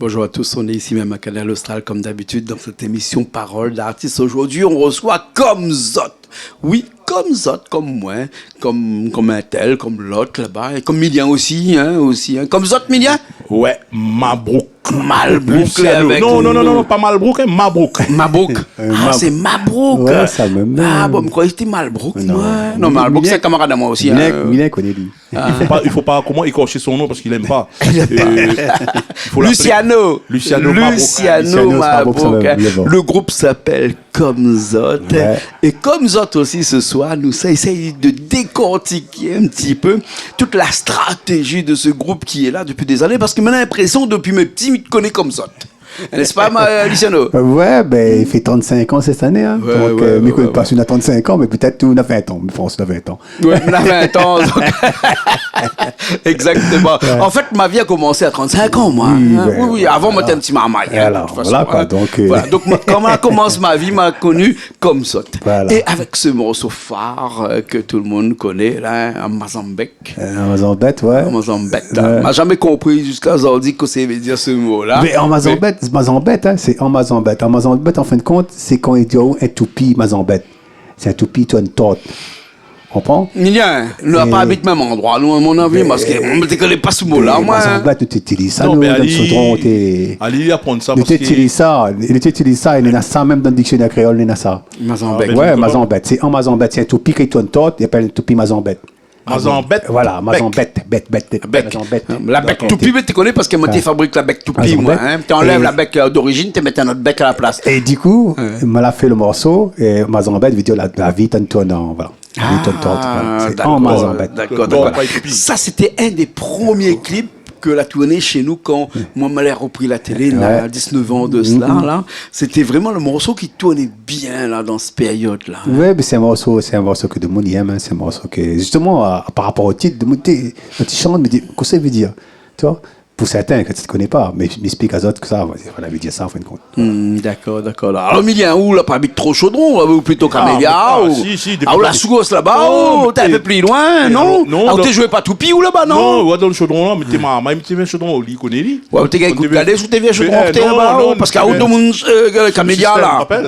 Bonjour à tous, on est ici même à Canal Austral comme d'habitude dans cette émission Parole d'artistes. Aujourd'hui, on reçoit comme Zot. Oui, comme Zot, comme moi, comme un tel, comme l'autre là-bas, et comme Milian aussi. Comme Zot, Milian? Ouais, Mabrouk. Malbrook avec... Non, pas Malbrouk, Mabrouk. Mabrouk. C'est Mabrouk. Ouais, ça même. Bon, je croyais que c'était Malbrouk. Non, Malbrouk, c'est un camarade à moi aussi. Minek connaît lui. Il faut pas comment écorcher son nom parce qu'il aime pas. Luciano Mabrouk. Mabrouk. Le groupe s'appelle Comme Zot. Ouais. Et Comme Zot aussi ce soir, nous essayons de décortiquer un petit peu toute la stratégie de ce groupe qui est là depuis des années. Parce que maintenant, j'ai l'impression, depuis mes petits, il te connaît comme Zot. N'est-ce pas, Luciano? Ouais, ben, il fait 35 ans cette année. Hein. Ouais, Donc, ouais, mais ouais, pas on a 35 ans, mais peut-être on a 20 ans. Mais France, on a 20 ans. Ouais, on a 20 ans. Donc... Exactement. Ouais. En fait, ma vie a commencé à 35 ans, moi. Oui, avant, moi, j'étais un petit marmaille. Alors, voilà, quoi. Donc, comment commence ma vie, m'a connu comme ça. Voilà. Et avec ce morceau phare que tout le monde connaît, là, Amazambek. Amazambek, ouais. Amazambek. M'a jamais compris jusqu'à aujourd'hui que ça veut dire ce mot-là. Mais Amazambek, c'est Amazambek. Amazambek, en fin de compte, c'est quand il dit un toupie Amazambek. C'est un toupie, tu as une torte. Comprends? Milian, nous n'avons pas habité au même endroit, nous, à mon avis, parce qu'on ne connaît pas ce mot-là, moi. Amazambek, tu utilises ça, non, nous, mais dans le chaudron, allez apprendre ça, parce que... Tu utilises ça, il y en a ça, même dans le dictionnaire créole, il y en a ça. Mazambek. Ouais, Mazambek. C'est un Mazambek, c'est un toupie qui tourne torte, il appelle un toupie Mazambek. Mazambek. Voilà, Mazambek. La bec toupie, tu connais parce que moi, tu fabriques la bec toupie, moi. Tu enlèves la bec d'origine, tu mets un autre bec à la place. Et du coup, il m'a fait le morceau, et Mazambek veut dire la vie tourne en... Voilà. C'est en Mazambek. D'accord. Ça, c'était un des premiers clips que la tournée chez nous quand moi m'avais repris la télé là, à 19 ans de cela là, c'était vraiment le morceau qui tournait bien là dans cette période là. Ouais, mais c'est un morceau que tout le monde aime, c'est un morceau que justement par rapport au titre, quand tu chantes, mais qu'est-ce que ça veut dire, tu vois? Pour certains que tu ne connais pas, mais je m'explique à d'autres que ça, voilà, veut dire ça en fin de compte. D'accord. Alors, Milian, où là, pas habite trop Chaudron, ou plutôt Camélia, ou la Sougos là-bas, ou t'es un peu plus loin, non? Ou t'es joué pas Toupie ou là-bas, non? Non, dans le Chaudron là, mais t'es ma même t'es Chaudron, il connaît lui. Ouais, t'es gagné coup de cadet sous t'es vieux Chaudron, t'es là-bas, parce qu'à où tout le monde, Camélia là. Ouais.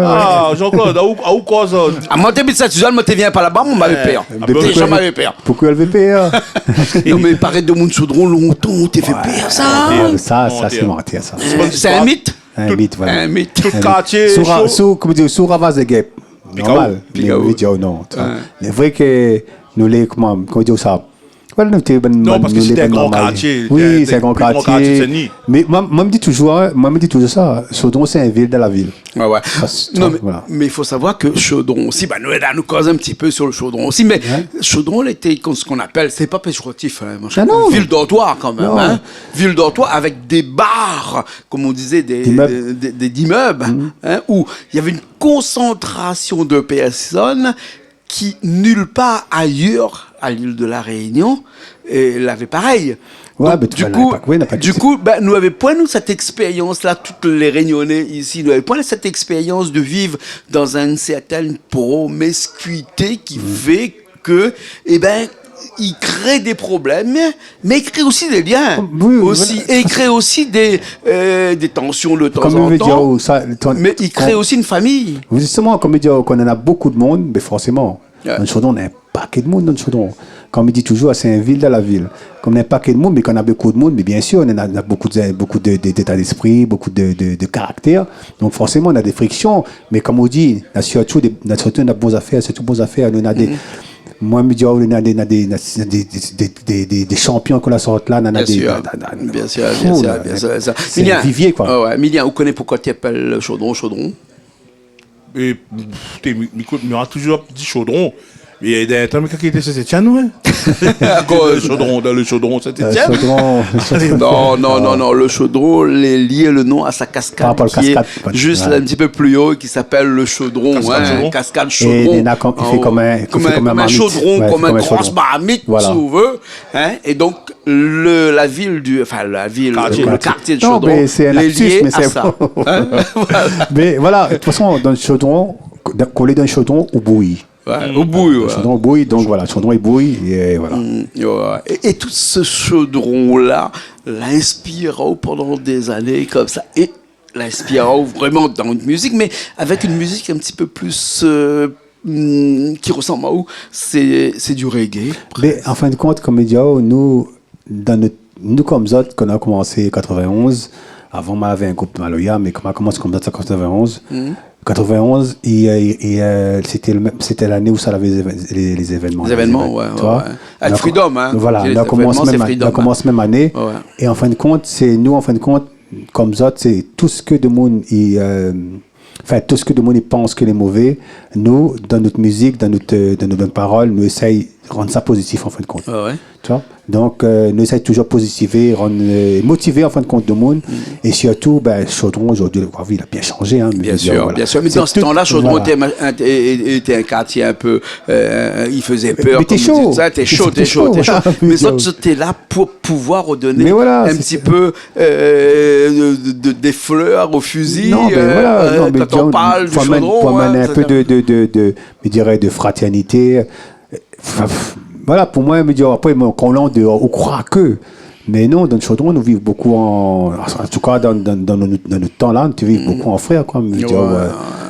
Ah, Jean-Claude, à où cause? Ah, moi, t'habites cette Suzanne, moi, t'es viens pas là-bas, moi, m'avait peur. Déjà, m'avait peur. Pourquoi elle veut peur? Non, mais paraît de mon Chaudron longtemps, t'es fait peur, ça. Ça, c'est mentir, ça. C'est un mythe? Un mythe, voilà. Un mythe. Tout quartier. Comment dire, sous Ravaz de Guêpe. Normal. Mais on dit, non. C'est vrai que nous les, comment dire ça? Non, parce que c'est un grand quartier. Oui, c'est un grand quartier. Mais moi, me dit toujours ça. Chaudron, c'est une ville de la ville. Ouais. Non, mais il faut savoir que Chaudron aussi, nous cause un petit peu sur le Chaudron aussi, mais Chaudron était ce qu'on appelle, c'est pas péjoratif, ville dortoir quand même, ville dortoir avec des bars, comme on disait, des immeubles, où il y avait une concentration de personnes qui nulle part ailleurs à l'île de la Réunion l'avait pareil. Ouais, donc, du coup, nous n'avions point cette expérience-là, toutes les Réunionnais ici, nous n'avions point cette expérience de vivre dans une certaine promiscuité qui fait que, il crée des problèmes, mais il crée aussi des liens. Et il crée aussi des tensions de temps en temps. Mais il crée aussi une famille. Justement, comme il dit qu'on en a beaucoup de monde, mais forcément, dans le Chaudron, on a un paquet de monde dans le Chaudron. Comme il dit toujours, c'est une ville dans la ville. Comme on a un paquet de monde, mais qu'on a beaucoup de monde, mais bien sûr, on a beaucoup d'état d'esprit, beaucoup de caractère. Donc forcément, on a des frictions. Mais comme on dit, on a surtout des bonnes affaires, on a des... Moi, je me dis, on a des champions qu'on a sortis là. Bien sûr. C'est un vivier, quoi. Milian, vous connaissez pourquoi tu appelles Chaudron? Mais il a toujours dit Chaudron. Mais il y a des temps qui était Saint-Étienne, ouais. Dans le Chaudron, Saint-Étienne. Non, le Chaudron, lié le nom à sa cascade, qui est juste un petit peu plus haut, qui s'appelle le Chaudron, cascade Chaudron. Et il fait comme un chaudron, comme un grosse marmite, si vous veux. Et donc, le quartier de Chaudron, c'est lié à ça. Mais voilà, de toute façon, dans le Chaudron, coller dans le Chaudron ou bouillie. Au bouille. Le chaudron bouille, donc voilà, le chaudron il bouille, et voilà. Et tout ce chaudron-là l'inspire pendant des années comme ça. Et l'inspire vraiment dans une musique, mais avec une musique un petit peu plus qui ressemble à où c'est du reggae. Mais en fin de compte, comme dit, nous comme ça, qu'on a commencé en 91, avant on avait un groupe de Maloya, mais quand on a commencé comme ça en 91, 91, c'était l'année où ça avait les événements. Les événements, ouais. Avec Freedom, hein. Voilà, on a commencé même année. Ouais. Et en fin de compte, comme ça, c'est tout ce que le monde tout ce que le monde pense que est mauvais, nous, dans notre musique, dans notre parole, nous essayons de rendre ça positif en fin de compte. Tu vois? Donc, nous essayons toujours de positiver, motiver en fin de compte le monde. Et surtout, Chaudron, aujourd'hui, il a bien changé. Hein, bien sûr. Mais dans ce temps-là, Chaudron était un quartier un peu. Il faisait peur. Mais t'es chaud. T'es chaud. Mais autres, c'était là pour pouvoir redonner un petit peu des fleurs au fusil. Non, quand on parle du Chaudron. Pour amener un peu de fraternité. Voilà, pour moi, après, quand on croit que. Mais non, dans le Chaudron, nous vivons beaucoup en tout cas, dans notre temps-là, nous vivons beaucoup en frères, quoi.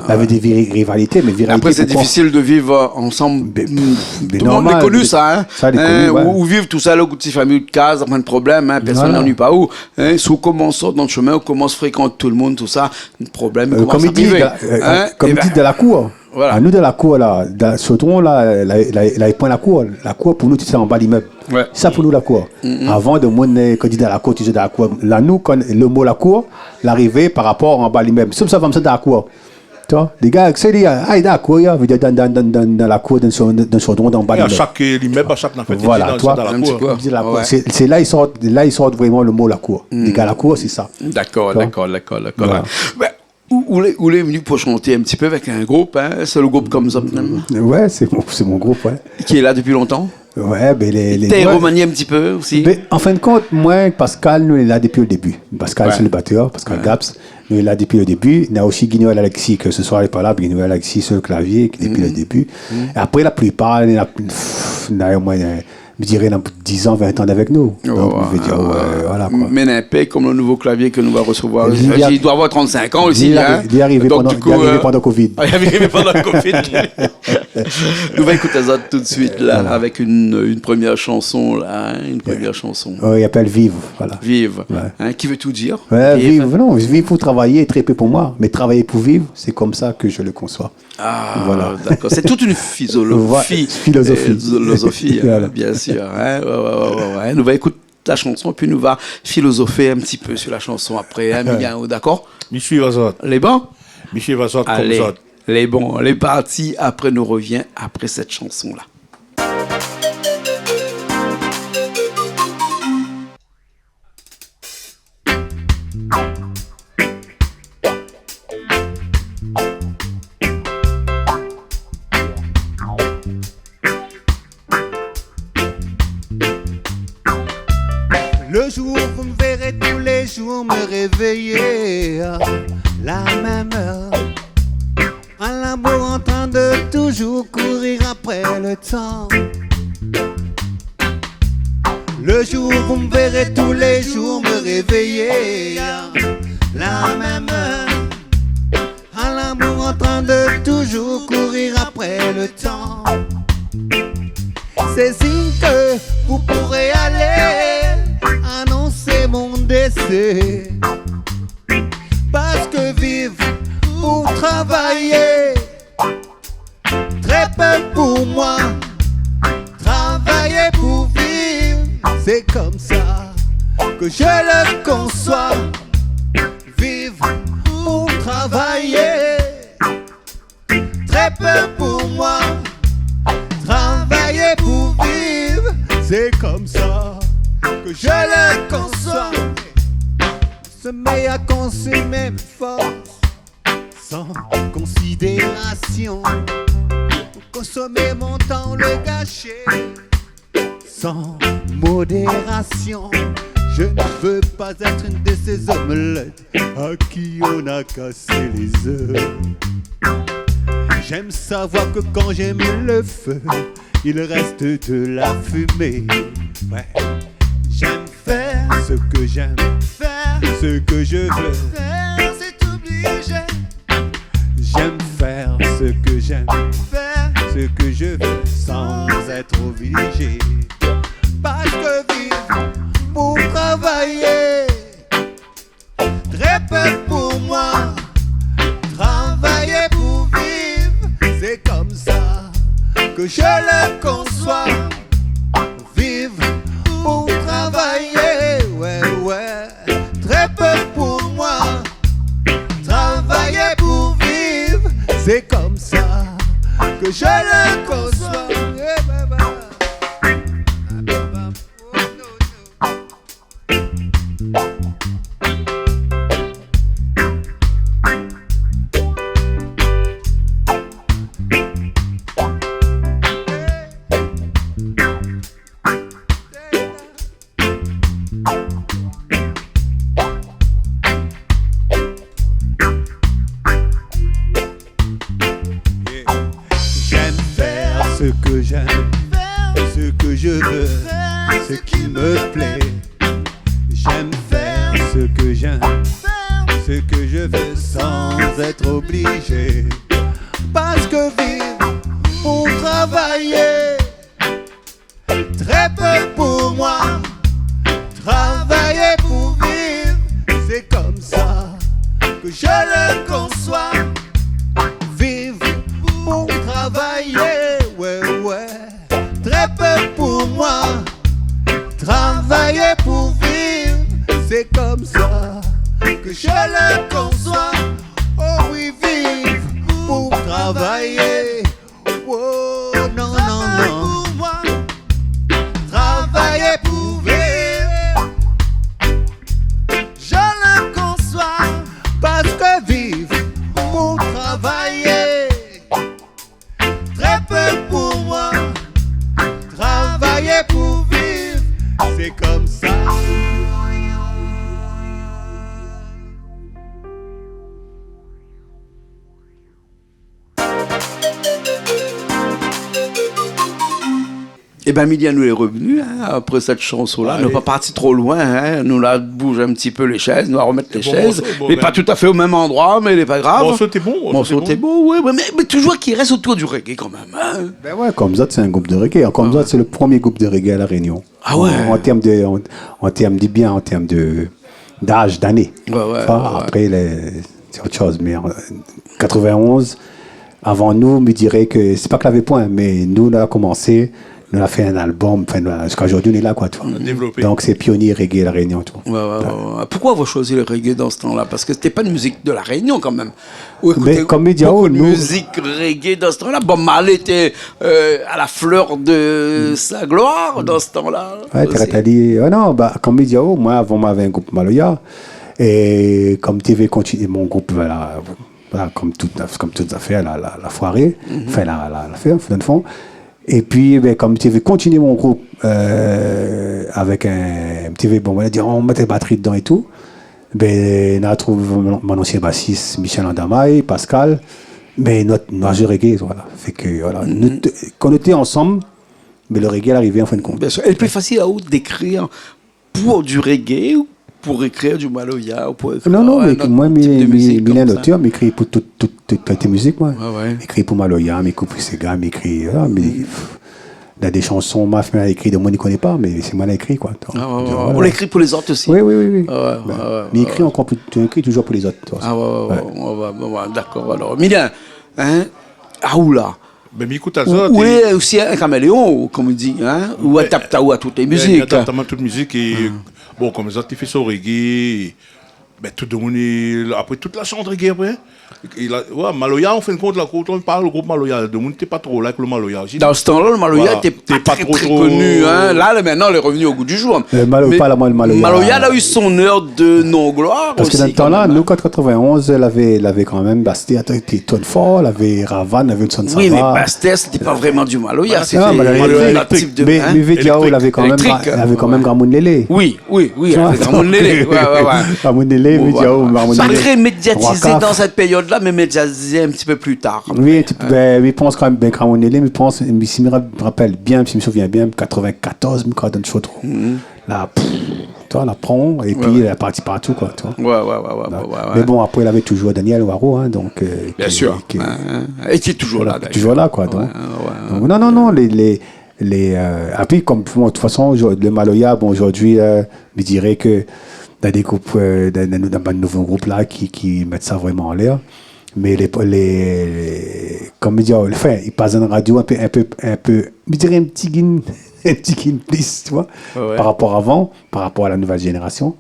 Avec des rivalités, mais viralité. Après, c'est difficile de vivre ensemble. Tout le monde a connu ça, hein. Ça, ou vivre tout seul, au petit famille de case, pas de problème, hein. Personne n'en est pas où. Si on commence dans le chemin, on commence fréquenter tout le monde, tout ça, un problème. Comme il dit de la cour. Voilà. À nous, de la cour, là, dans le Chaudron, là, il point la cour. La cour, pour nous, c'est en bas de l'immeuble. Ouais. Ça, pour nous, la cour. Avant, de monde, quand il dit dans la cour, tu dis dans la cour. Là, nous, quand le mot la cour, l'arrivée par rapport en bas de l'immeuble. C'est ça, comme ça, dans la cour. Tu vois, les gars, c'est dit, dans la cour, dans la cour, dans le Chaudron, dans le bas de l'immeuble. À chaque immeuble, à chaque nafette, voilà, dans la cour. C'est là, ils sortent vraiment le mot la cour. Les gars, la cour, c'est ça. D'accord. Où est venu pour chanter un petit peu avec un groupe, hein? C'est le groupe comme ça, finalement. Ouais, c'est mon groupe, ouais. Qui est là depuis longtemps? Ouais, mais t'es remanié un petit peu aussi? Mais en fin de compte, moi, Pascal, nous, il est là depuis le début. Pascal, c'est le batteur, Pascal Gaps. Nous, il est là depuis le début. Il y a aussi Guignol Alexis, que ce soir, il n'est pas là. Guignol Alexis sur le clavier, depuis le début. Et après, la plupart, il y a au moins, je dirais, 10 ans, 20 ans avec nous. Donc, on veut dire, voilà, quoi. Mais un paix comme le nouveau clavier que nous va recevoir. Il doit avoir 35 ans aussi. Il est arrivé pendant Covid. Il est arrivé pendant le Covid. Nous allons écouter ça tout de suite, là, avec une première chanson, là. Une première chanson. Il appelle Vive, voilà. Vive. Qui veut tout dire. Vive, non, vivre pour travailler, très peu pour moi. Mais travailler pour vivre, c'est comme ça que je le conçois. Ah, voilà. D'accord. C'est toute une philosophie, bien sûr. Ouais. Nous va écouter la chanson, puis nous va philosopher un petit peu sur la chanson après, hein, Miguel, d'accord? Michel Vazot. Les bons? Michel Vazot comme ça. Les bons, les partis, après nous revient, après cette chanson-là. Le jour où vous me verrez tous les jours me réveiller à la même heure, un l'amour en train de toujours courir après le temps. Le jour où vous me verrez tous les jours me réveiller à la même heure, un l'amour en train de toujours courir après le temps. C'est signe que vous pourrez aller annoncer mon décès, parce que vivre pour travailler, très peu pour moi. Travailler pour vivre, c'est comme ça que je le conçois. Vivre pour travailler, très peu pour moi. Travailler pour vivre, c'est comme ça que je le conçois. Se met à consumer mes forces sans considération. Consommer mon temps, le gâcher sans modération. Je ne veux pas être une de ces omelettes à qui on a cassé les œufs. J'aime savoir que quand j'aime le feu, il reste de la fumée. Ouais. J'aime faire ce que j'aime, faire ce que je veux. Faire, c'est obligé. J'aime faire ce que j'aime, faire ce que je veux, sans être obligé. Parce que vivre pour travailler, très peu pour moi. Travailler pour vivre, c'est comme ça que je le conçois. Vivre pour travailler, ouais, ouais, très peu pour moi. Travailler pour vivre, c'est comme ça que je le conçois. Yeah, bah, bah. Ce que je veux, ce qui me plaît. J'aime faire ce que j'aime, ce que je veux sans être obligé. Parce que vivre pour travailler, très peu pour moi. Travailler pour vivre, c'est comme ça que je le conçois. Vivre pour travailler, ouais, ouais. Très peu pour moi, travailler pour vivre, c'est comme ça que je le conçois. Oh oui, vivre pour travailler, oh non, non, non. Pour moi, travailler pour vivre, je le conçois. Parce que vivre pour travailler, très peu pour moi. Travailler pour vivre, c'est comme ça. Eh bien, Milia nous est revenu après cette chanson-là. Nous n'est pas parti trop loin. Hein. Nous l'a bougé un petit peu les chaises, nous a remettre les chaises. Mais pas tout à fait au même endroit, mais il n'est pas grave. Bon, c'était bon. Bon, c'était beau, ouais, mais toujours qu'il reste autour du reggae quand même. Hein. Ben ouais, Komzat, c'est un groupe de reggae. Komzat, c'est le premier groupe de reggae à La Réunion. Ah ouais. En termes d'âge, d'années. Ouais. Après, c'est autre chose. Mais en 91, avant nous, me dirait que c'est pas clavé point, mais nous, on a commencé. Nous, on a fait un album, jusqu'à aujourd'hui, on est là, quoi. Tu vois. On a développé. Donc, c'est pionnier reggae à La Réunion, tu vois. Ouais. Pourquoi avoir choisi le reggae dans ce temps-là? Parce que c'était pas une musique de La Réunion, quand même. Mais comme Mediao, nous... musique reggae dans ce temps-là. Bob Marley était à la fleur de sa gloire dans ce temps-là. Ouais, t'as dit... non, comme Mediao, moi, avant, j'avais un groupe Maloya. Et comme TV continue, mon groupe, voilà, comme toutes affaires, la foirée. Enfin, la faire, dans le fond. Et puis, comme TV continue mon groupe avec un TV, on va dire, on met des batteries dedans et tout. On a trouvé mon ancien bassiste, Michel Andamaï, Pascal, mais notre jeu reggae, voilà. Fait que, voilà, quand on était ensemble, mais le reggae est arrivé en fin de compte. Bien sûr. Et le plus facile à vous d'écrire pour du reggae ou pour écrire du Maloya ou pour écrire Non, mais moi, Mylène l'auteur, m'écrit pour toutes les musiques, moi. Ouais. M'écrit pour Maloya, m'écrit pour Sega, m'écrit... Il y a des chansons, moi, je écrit de moi, je ne connais pas, mais c'est moi qui écrit, quoi. Voilà. On l'écrit pour les autres aussi. Oui. Mais écrit encore plus, tu écris toujours pour les autres. Toi, d'accord, alors. Mylène, Aoula. Ben, écoute, oui, aussi un caméléon, comme on dit, hein, ou adapte à toutes les musiques. Adapte à toutes les musiques. Et, bon, comme ça, tu fais ça au reggae. Ben, tout le monde, après toute la chante reggae, après. Maloya, en fin de compte, là, quand on parle du groupe Maloya, le monde n'était pas trop là avec le Maloya. Dans ce temps-là, le Maloya n'était pas très connu. Hein. Là, maintenant, il est revenu au goût du jour. Maloya a eu son heure de non-gloire. Parce que dans ce temps-là, nous, 91, elle avait quand même Bastet, Tonne Fort, elle avait Ravan, elle avait une sonne. Oui, mais Bastet, c'était pas vraiment du Maloya. C'était un type de. Mais Védiao, elle avait quand même Ramon Lélé. Oui, elle avait Ramon Lélé. Ramon Lélé. les médias, ça très médiatisé dans cette période-là, mais médiatisé un petit peu plus tard. Oui, je pense quand même, quand on est là, je pense, si je me rappelle bien, si je me souviens bien, 94, quand on chaud trop. Là, toi, la prend, et puis elle est partie partout, quoi. Toi. Ouais. Mais bon, après, il avait toujours Daniel Waro, hein, donc. Bien sûr. Et qui est toujours là, d'ailleurs. Toujours là, quoi. Donc, non, puis, comme, de toute façon, le Maloya, bon, aujourd'hui, je dirais que dans des groupes, dans de nouveaux groupes là, qui mettent ça vraiment en l'air. Mais comme dire, enfin, ils passent dans la radio un peu, je dirais un petit gain plus, tu vois, par rapport à avant, par rapport à la nouvelle génération.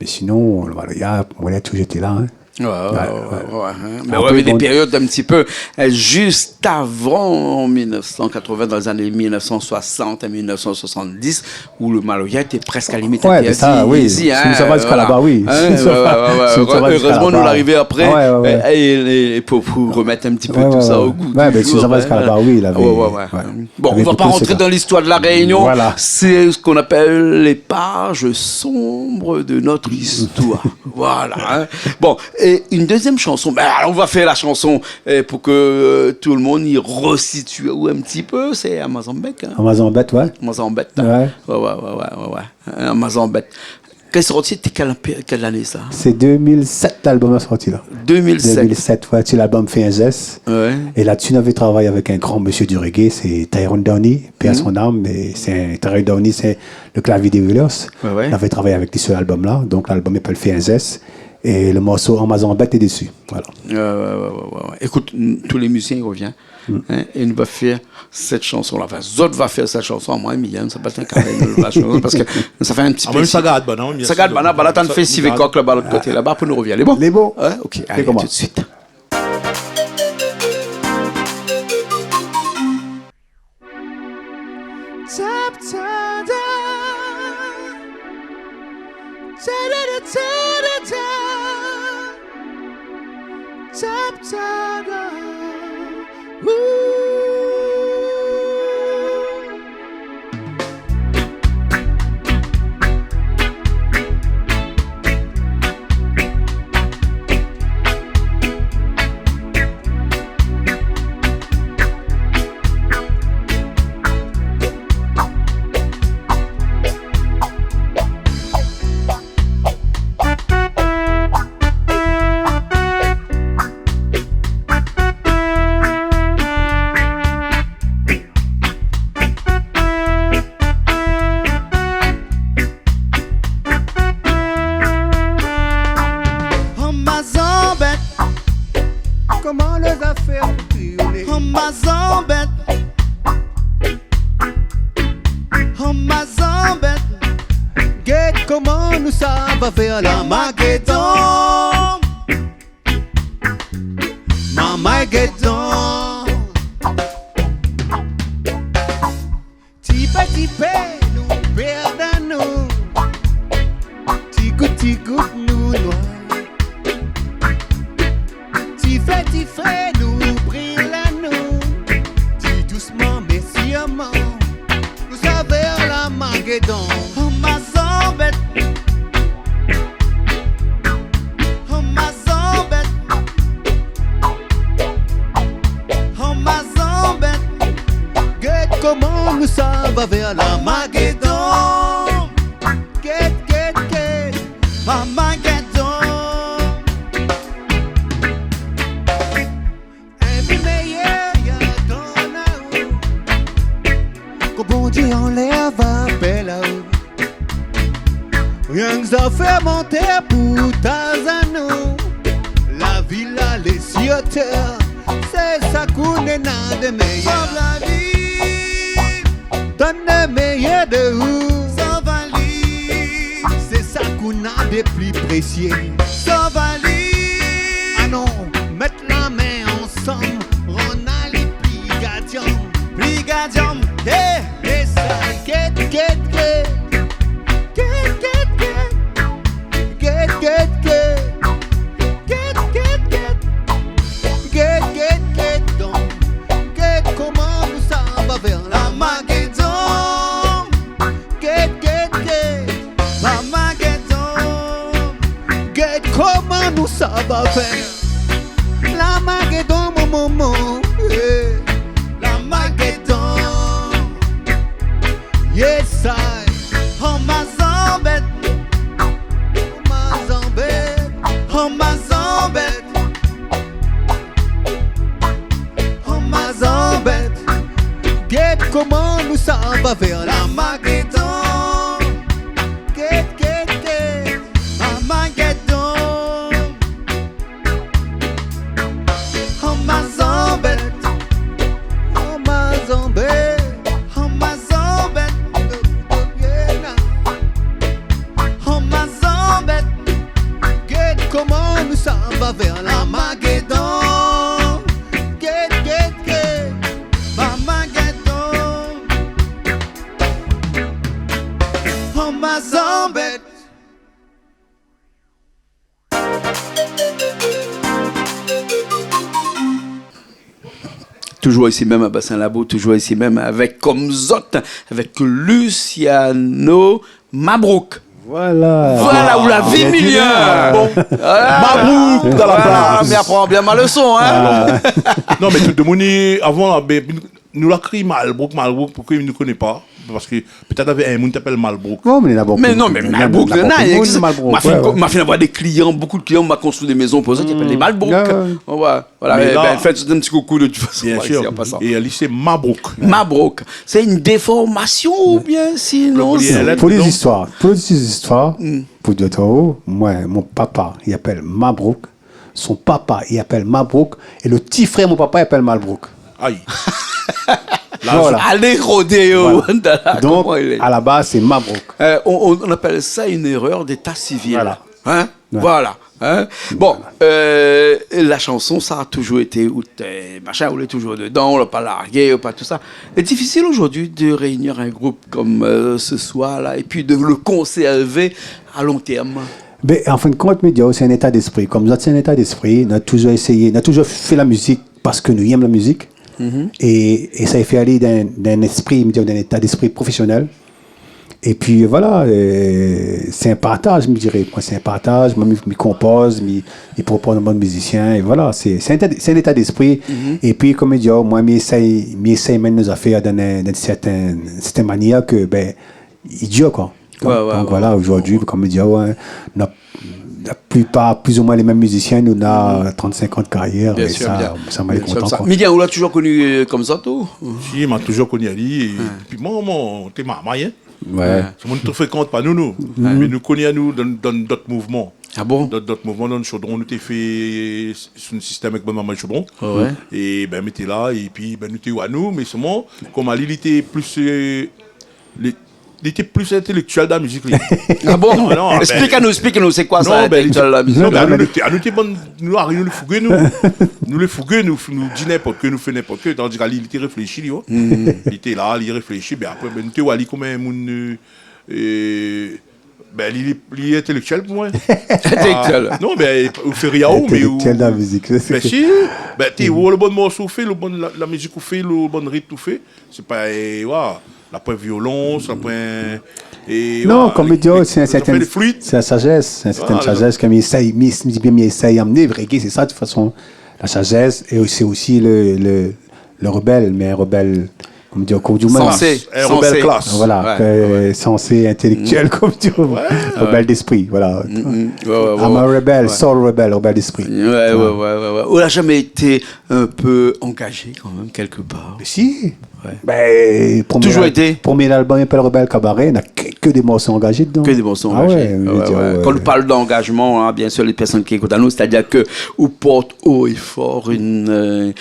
Mais sinon, le Maloya, on a toujours été là, hein. Mais il y avait des périodes un petit peu juste avant 1980, dans les années 1960 et 1970, où le Maloya était presque à limite. Ouais, ça, oui. Ça va jusqu'à là-bas, oui. Heureusement, nous l'arrivée après, et pour remettre un petit peu tout ça au goût. Ouais, mais ça va jusqu'à là-bas, oui. Bon, on ne va pas rentrer dans l'histoire de la Réunion. C'est ce qu'on appelle les pages sombres de notre histoire. Voilà. Bon. Et une deuxième chanson, on va faire la chanson pour que tout le monde y resitue un petit peu, c'est Amazambek. Amazambek, ouais. Amazambek. Ouais. Amazambek. Quand est sorti, c'était quelle année ça? C'est 2007 l'album est sorti là. 2007, ouais, tu l'album fait un zest. Ouais. Et là-dessus, on avait travaillé avec un grand monsieur du reggae, c'est Tyrone Downey, paix à son âme, mais Tyrone Downey, c'est le clavier des Wheelers. Ouais. On avait travaillé avec lui sur l'album là, donc l'album s'appelle fait un zest. Et le morceau Amazambek est dessus. Voilà. Écoute, tous les musiciens ils reviennent. Et nous va faire cette chanson-là. Enfin, Zod va faire cette chanson. Moi, Miyam, ça va être un carré parce que ça fait un petit peu. Même ça garde, non? Ça garde, bah, t'en fais Civic Coq là-bas, l'autre côté, là-bas, pour nous revenir. Les bons? Les bons. Ouais, ok, allez, tout de suite. Get Quête comment nous ça va faire. La Maguedon, mon maman. La Maguedon. Yes, I. Oh, ma zambette. Oh, ma zambette. Oh, ma zambette. Oh, ma zambette. Quête comment nous ça va faire. La Maguedon. Vers la Maguedon, ma Maguedon, oh ma zambette. Toujours ici même à Bassin-Labo, toujours ici même avec comme Zot, avec Luciano Mabrouk. Voilà où la vie milliard. Bon. Mabrouk dans la place. Mais apprends bien ma leçon, hein. Non, mais tout le monde, avant, nous l'a crié Malbrook, pourquoi il ne nous connaît pas? Parce que peut-être avait un monde qui s'appelle Malbrook. Non, mais Malbrook, m'a fait avoir des clients, beaucoup de clients, m'a construit des maisons pour eux qui appellent les Malbrook. Voilà, faites un petit coucou de toute façon. Bien sûr. Et elle c'est Mabrouk. Mabrouk, c'est une déformation ou bien sinon pour les histoires, pour dire moi, mon papa, il appelle Mabrouk, son papa, il appelle Mabrouk, et le petit frère, mon papa, il appelle Malbrouk. Aïe. Voilà. Allez, rodéo. Voilà. Donc, à la base, c'est Mabrouk. On appelle ça une erreur d'état civil. Voilà. Hein? Ouais. Voilà. Hein? Bon, la chanson, ça a toujours été, machin, on est toujours dedans, on l'a pas largué, pas tout ça. C'est difficile aujourd'hui de réunir un groupe comme ce soir-là et puis de le conserver à long terme. Mais en fin de compte, c'est un état d'esprit. Comme ça, c'est un état d'esprit. On a toujours essayé, on a toujours fait la musique parce que nous aimons la musique. Et ça a fait aller d'un esprit, d'un état d'esprit professionnel. Et puis voilà, c'est un partage, je me dirais. Moi, c'est un partage, moi, je compose, je propose un bon musicien, et voilà, c'est un état d'esprit. Et puis, comme je dis, moi, j'essaie même nos affaires d'une certaine manière que, idiot, quoi. Donc voilà, aujourd'hui, comme je dis, la plupart, plus ou moins les mêmes musiciens, nous avons 35 ans de carrière, bien et sûr, ça m'a content. Miguel, on l'a toujours connu comme ça, tout? Si, il m'a toujours connu Ali, et puis moi, t'es ma maille, ouais. C'est mon tout fréquente, pas nous. Mais nous connaissons nous dans d'autres mouvements. Ah bon? Dans d'autres mouvements, dans le Chaudron, nous t'es fait sur un système avec maman Chaudron. Ouais. Et nous t'es là, et puis nous t'es à nous, mais seulement, comme Ali, il était plus. Il était plus intellectuel dans la musique. Ah bon? Non, explique-nous, c'est quoi ça, intellectuel dans la musique? Nous le fougueux, nous disons n'importe quoi, nous faisons n'importe quoi. Tandis qu'Ali, il était réfléchi, il était là, il réfléchit, après, nous t'es Ali comme un monde. Il est intellectuel pour moi. Intellectuel. Non, mais il fait rien, mais. Intellectuel dans la musique. Mais si, tu vois le bon morceau fait, la musique fait, le bon rythme fait. C'est pas. La point violence, la point. Non, comme je dis, c'est la sagesse. C'est une certaine sagesse comme il essaye d'amener. Reggae, c'est ça, de toute façon. La sagesse, et c'est aussi le rebelle, mais un rebelle. Comme dire, comme du sensé, un rebelle classe. Voilà, sensé, intellectuel, comme dire, rebelle d'esprit, voilà. I'm a rebelle, soul rebelle, rebelle d'esprit. Ouais. On n'a jamais été un peu engagé, quand même, quelque part. Mais si. Ouais. Toujours été. Premier album, il s'appelle Rebelle Cabaret, il n'y a que des morceaux engagés dedans. Que des morceaux engagés. Quand on parle d'engagement, bien sûr, les personnes qui écoutent à nous, c'est-à-dire que on porte haut et fort une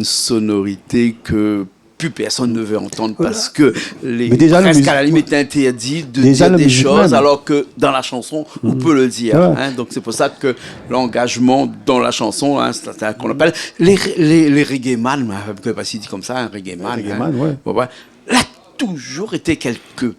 sonorité que plus personne ne veut entendre parce que presque à la limite interdit de dire des choses alors que dans la chanson on peut le dire. Donc c'est pour ça que l'engagement dans la chanson, c'est qu'on appelle les reggae man, je ne sais pas si dit comme ça, un reggae man. L'a toujours été quelque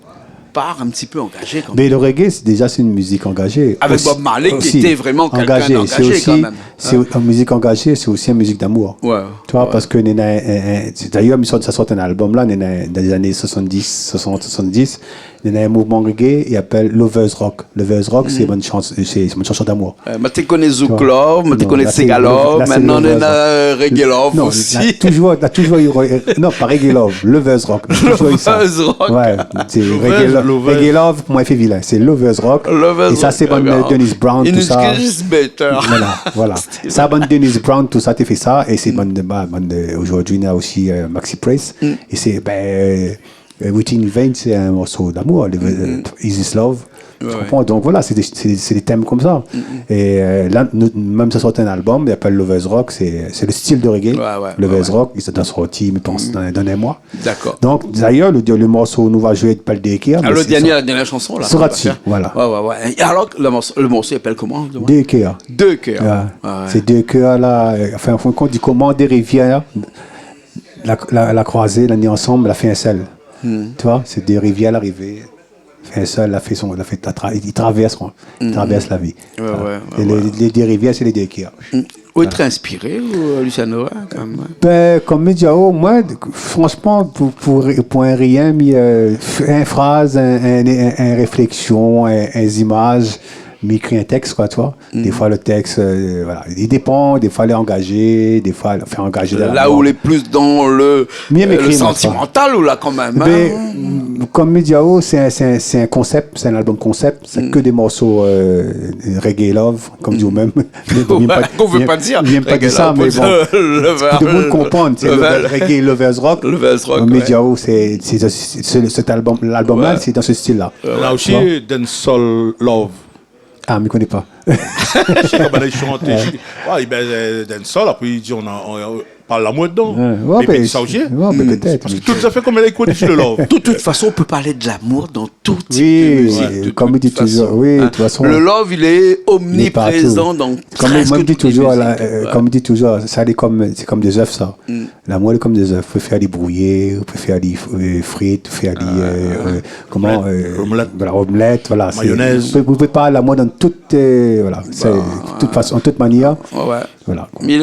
part un petit peu engagé. Mais le reggae, c'est une musique engagée. Avec Bob Marley qui était vraiment quelqu'un d'engagé quand même. C'est une musique engagée, c'est aussi une musique d'amour. Tu vois, parce que d'ailleurs, ça sort un album là, dans les années 70, Il y a un mouvement reggae, il appelle Lovers Rock. Lovers Rock, c'est une chanson d'amour. Tu connais Zouk Love, tu connais Sega Love, maintenant on a Reggae Love aussi. Toujours eu, non, pas Reggae Love, Lovers Rock. Lovers Rock. Ouais, c'est Reggae Love, pour moi, il fait vilain. C'est Lovers Rock. Et ça, c'est bonne Dennis Brown, tout ça. Voilà. Ça, bonne Dennis Brown, tout ça, tu fais ça. Et c'est bonne, aujourd'hui, il y a aussi Maxi Price. Et c'est, Within Vain, c'est un morceau d'amour, Easy Love. Donc voilà, c'est des thèmes comme ça. Et là, même ça sort un album, il s'appelle Lovers Rock, c'est le style de reggae. Lovers Rock, il s'est sorti, je pense, dans un mois. D'accord. Donc d'ailleurs, le morceau nous va jouer de Pal Dekea. Alors, la dernière chanson, là. Sera dessus, voilà. Et alors, le morceau s'appelle comment? Dekea. C'est Dekea, là. Enfin, en fin de compte, du comment des rivières, la croisée, l'année ensemble, la fait un seul. Tu vois, c'est des rivières à l'arrivée. Il traverse la vie. Les rivières, c'est les Dekea. Où est-tu inspiré, Luciano? Comme Mediao, moi, franchement, pour un rien, une phrase, une réflexion, une image, m'écrit un texte, quoi, tu vois. Des fois, le texte, voilà, il dépend, des fois, il est engagé, des fois, il fait engager. Là où il est plus dans le sentimental, ou là, quand même. Comme Mediao, c'est un concept, c'est un album concept, c'est que des morceaux reggae love, comme dit vous-même. On ne veut pas dire. Il vient pas dire ça, mais bon. Tout le monde comprend, c'est le reggae Lovers Rock. Mediao, c'est cet album, l'album-là, c'est dans ce style-là. On a aussi Dancehall Love. Ah, mais je ne connais pas. Je sais comment ils chantent. Dancehall, après il dit on parle l'amour dedans. Ça aussi. Peut-être. Parce que tout ça fait comme elle écoute le love. De toute façon, on peut parler de l'amour dans tout type de musique. Comme il dit toujours. Oui, de toute façon. Le love, il est omniprésent dans comme il dit toujours, comme il dit toujours, ça c'est comme des œufs, ça. L'amour est comme des œufs. On peut faire des brouillés, on peut faire des frites, faire des omelette, voilà. Mayonnaise. Vous pouvez parler l'amour dans toute façon, en toute manière. Voilà. Mais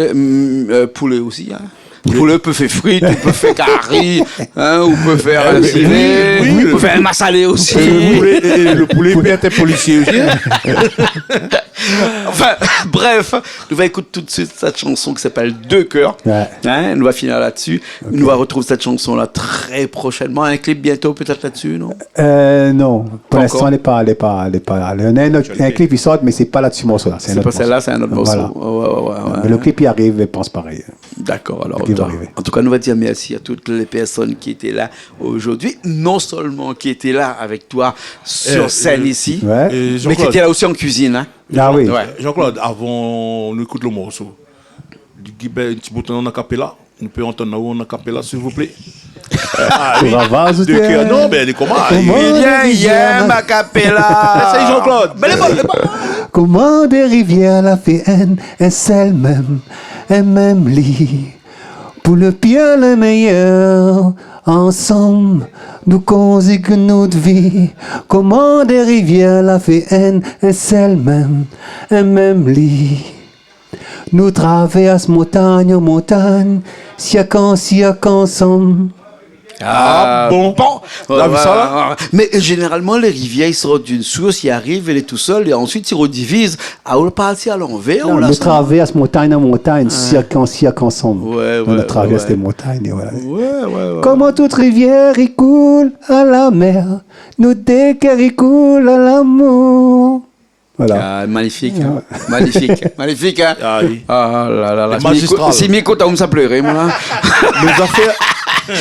poulet aussi. Poulet peut faire frites, on peut faire curry, on peut faire un ciné, on peut faire un massalé aussi. Le poulet peut être policier aussi. Enfin, bref, nous allons écouter tout de suite cette chanson qui s'appelle Deux Cœurs. Nous va finir là-dessus. Okay. Nous va retrouver cette chanson-là très prochainement. Un clip bientôt peut-être là-dessus, non? Non, pour l'instant, elle n'est pas. On a un clip qui sort, mais c'est pas là-dessus morceau-là. C'est pas celle-là, c'est un autre morceau. Mais le clip y arrive, je pense pareil. D'accord, alors en tout cas, nous va dire merci à toutes les personnes qui étaient là aujourd'hui, non seulement qui étaient là avec toi sur scène ici, mais qui étaient là aussi en cuisine. Hein. Ah oui. Jean-Claude, avant on écoute le morceau, un petit bouton en acapella, on peut entendre en acapella s'il vous plaît. Non, mais elle est comment? Viens, acapella. C'est Jean-Claude. Comment des rivières la fait un seul même, un même lit. Pour le pire, le meilleur, ensemble, nous conjuguons notre vie. Comment des rivières la fait un seul même, un même lit. Nous traversons montagne en montagne, siècle ensemble. Ah bon. Là, ça, là. Mais généralement, les rivières, ils sortent d'une source, ils arrivent, elle est tout seul, et ensuite ils redivisent. On partit à l'envers. On traverse montagne en montagne, siècle ensemble. On traverse les montagnes. Et voilà. Comment toute rivière y coule à la mer, nous décœurs y coule à l'amour. Voilà. Magnifique, hein. magnifique. Hein. Ah oui. Ah là là là. Si Miko, t'as où ça pleurer, moi là. Nos affaires.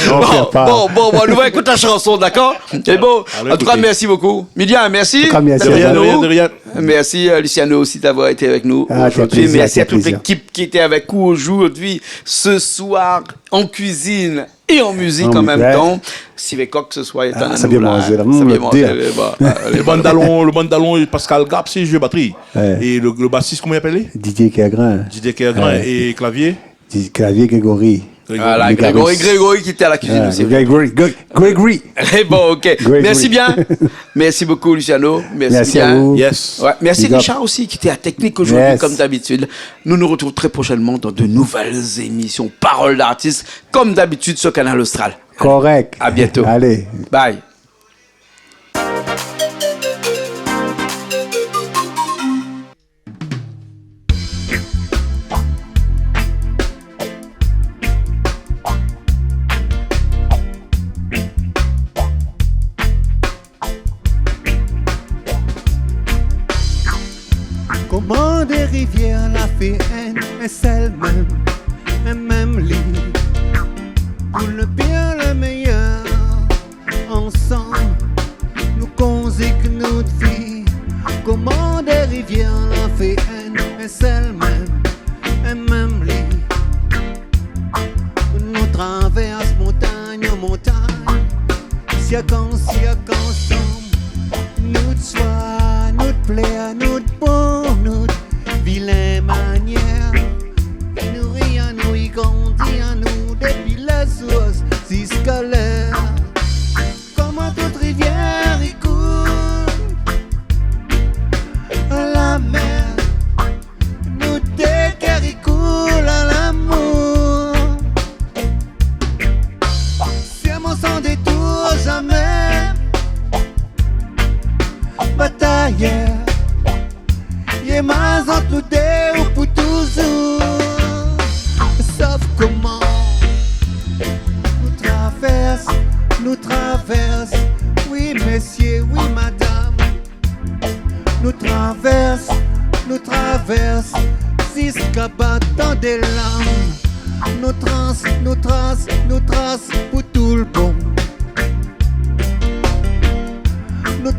Bon, nous allons écouter la chanson, d'accord? Et bon, en tout cas, merci beaucoup. Midian, merci. De rien. Merci, Luciano, aussi d'avoir été avec nous aujourd'hui. Merci à toute l'équipe qui était avec nous aujourd'hui, ce soir, en cuisine et en musique en même temps. Si les coques ce soir, ça vient manger. Le bandalon, Pascal Gap, c'est jeu batterie. Et le bassiste, comment il appelle? Didier Kergrin. Et clavier? Clavier Grégory. Voilà, Grégory qui était à la cuisine aussi. Grégory. Bon, ok. Merci bien. Merci beaucoup, Luciano. Merci bien. À vous. Yes. Ouais, merci Richard aussi, qui était à technique aujourd'hui, comme d'habitude. Nous nous retrouvons très prochainement dans de nouvelles émissions Paroles d'artistes, comme d'habitude sur Canal Austral. Correct. À bientôt. Allez. Bye. Comment des rivières la fait un seul même, un même lit. Pour le pire, le meilleur, ensemble, nous conseillons notre vie. Comment des rivières la fait un seul même lit. Nous traversons montagne en montagne, siècle ensemble. Nous sois, nous plaire, nous bon, nous vilain manière. Nous rions, nous y grandissons, nous depuis la source jusqu'à l'heure. Comment toute rivière y coule à la mer. Nous décœurs y coule à l'amour. Serment sans détour jamais. Bataille, y'a ma entre nous deux ou pour toujours. Sauf comment nous traverse, oui messieurs, oui madame. Nous traverse, jusqu'à battant des lames. Nous trace pour tout le bon. Nous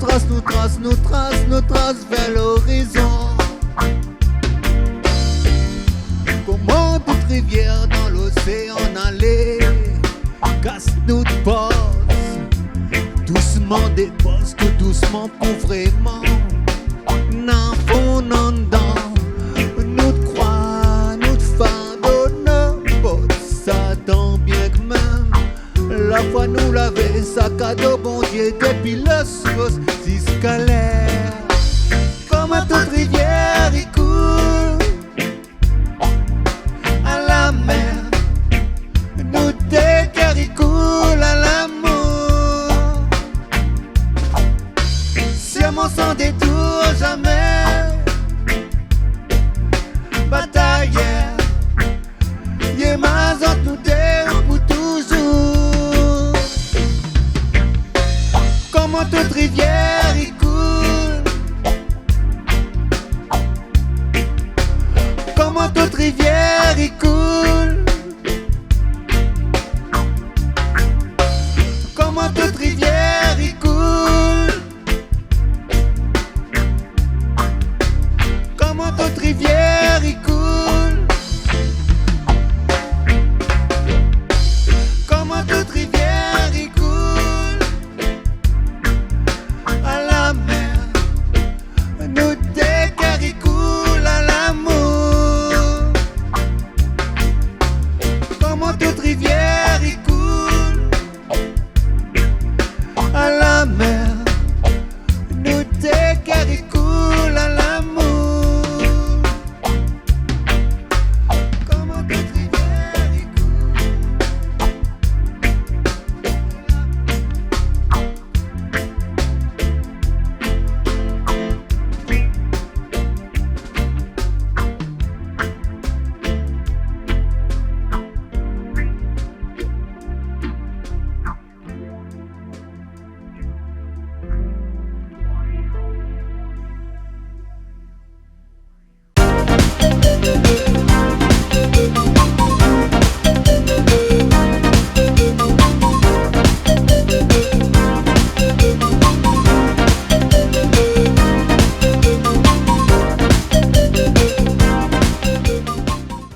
trace vers l'horizon. Comment toute rivière dans l'océan allait, casse notre pose, doucement des postes, doucement pour vraiment. N'en fond, n'en dedans, nous croix, nous fardeau, nos potes, ça tant bien que même. La foi nous l'avait, sac à dos, bon Dieu, depuis le source jusqu'à l'air. Comme à toute rivière, il coule à la mer. Nous décœurs, il coule à l'amour. Serment sans détour jamais. Bataille, y'a ma entre nous deux pour toujours. Comment toute rivière y coule. Comment toute rivière y coule. Comment toute rivière y coule. Comment toute rivière